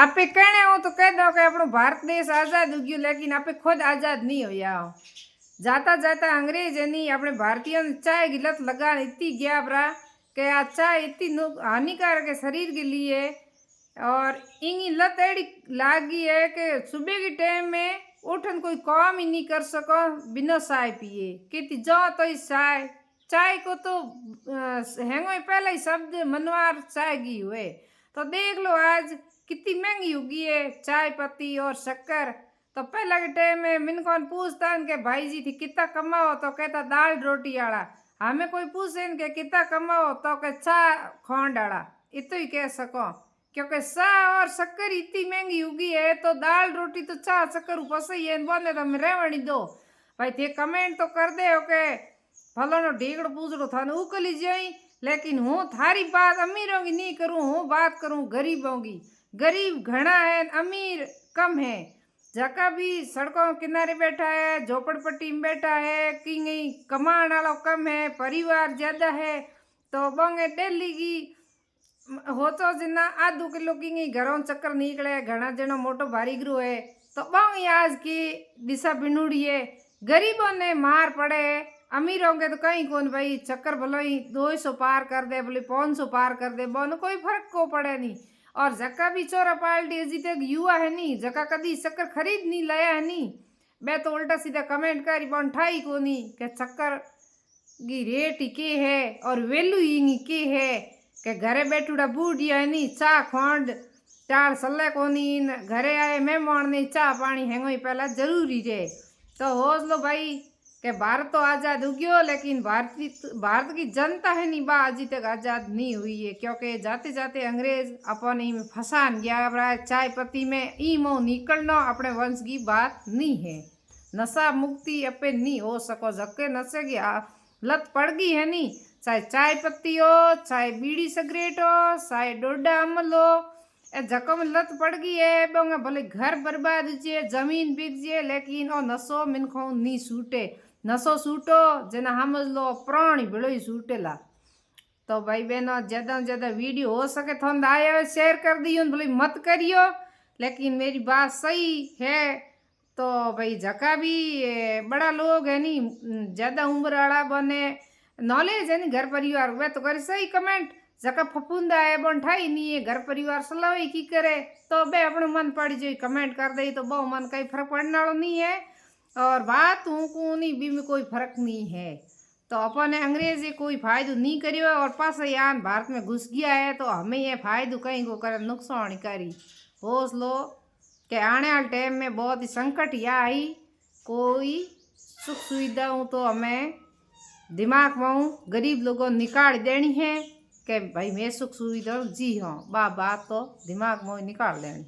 आपे कहने हो तो कह दो कि अपनो भारत देश आज़ाद हो गयो, लेकिन आपे खुद आज़ाद नहीं होया। जाता जाता अंग्रेज नहीं अपने भारतीयों ने चाय की लत लगा इतनी गया बरा कि आ चाय इतनी हानिकारक है शरीर के लिए। और इंगी लत एड़ी लागी है कि सुबह के टाइम में उठन कोई काम ही नहीं कर सको बिना चाय पिए। कितनी जाओ तो ही चाय चाय को तो हैंगो पहले ही शब्द मनवार चाय की हुए। तो देख लो आज कितनी महंगी होगी है चाय पत्ती और शक्कर। तो पहले के टाइम में मिन कौन पूछता कि भाई जी थी कितना कमाओ तो कहता दाल रोटी आला। हमें कोई पूछे कि कितना कमाओ तो कह चा खोंड आला। इतो ही कह सको क्योंकि चाह और शक्कर इतनी महंगी होगी है। तो दाल रोटी तो चाह शक्कर ऊपर ही है बोले तो हमें रहवणी दो भाई थे कमेंट तो कर दे के फलानो ढीकड़ पूछड़ो थाने उकली जाई। लेकिन हूँ थारी बात अमीरों की नहीं करूँ, हूँ बात करूँ गरीबों की। गरीब घना है अमीर कम है। जका भी सड़कों किनारे बैठा है झोपड़पट्टी में बैठा है कि नहीं कमान वाला कम है परिवार ज्यादा है। तो बोंगे डेली की हो तो जिना आधो किलो की घरों चक्कर निकले घना जनो मोटो भारी गृह है। तो बोंगी आज की दिशा बिनुड़ी है। गरीबों ने मार पड़े अमीरों के तो कहीं कौन भाई चक्कर भलो ही 200 पार कर दे बोले 500 पार कर दे बोन कोई फर्क को पड़े नहीं। और जका भी चोरा पार्टी अजी तक युवा है नहीं जका कदी चक्कर खरीद नहीं लाया है नहीं मैं तो उल्टा सीधा कमेंट करी बोन ठाई को नहीं कि चक्कर की रेट ही के है और वेल्यू ही के है कि घरे बैठूड़ा बूढ़िया है नहीं चा खोंड चार सल्ले को नहीं घरे आए मेहमान नहीं चा पानी हैंगो ही पहला जरूरी रहे। तो हौसलो भाई कि भारत तो आज़ाद हो गयो लेकिन भारत की जनता है नहीं बा अभी तक आज़ाद नहीं हुई है। क्योंकि जाते जाते अंग्रेज अपन में फसान गया चाय पत्ती में ई मोह निकलना अपने वंश की बात नहीं है। नशा मुक्ति अपे नहीं हो सको जबकि नशे की लत पड़ गई है नहीं चाहे चाय पत्ती हो चाहे बीड़ी सिगरेट हो चाहे डोडा अमल हो जकम लत पड़ गई है बोंगे भले घर बर्बाद हुए जमीन बिक जाए लेकिन ओ नशो मिनखों नहीं सूटे। नशो सूटो जना समझ लो प्राणी भेड़ो ही सूटेला। तो भाई बहनों ज़्यादा से ज़्यादा वीडियो हो सके तो आया शेयर कर दियो भले मत करियो लेकिन मेरी बात सही है। तो भाई जका भी बड़ा लोग है नी ज़्यादा उम्र वाला बने नॉलेज है नी घर परिवार वे तो करे सही कमेंट जका फपूंदा है बन ठाई नहीं है घर परिवार सलाह की करे तो बे अपने मन पड़ जाए कमेंट कर दे तो बहु मन कहीं फर्क पड़ने वाला नहीं है। और बात हूँ को नहीं भी में कोई फर्क नहीं है। तो अपने अंग्रेजी कोई फायदो नहीं करियो और पास यान भारत में घुस गया है तो हमें ये फायदो कहीं को करे नुकसान करी होश लो कि आने वाले टाइम में बहुत ही संकट या आई कोई सुख सुविधाओं तो हमें दिमाग में गरीब लोगों निकाल देनी है कि भाई मैं सुख सुविधा जी हाँ बात तो दिमाग में निकाल देनी।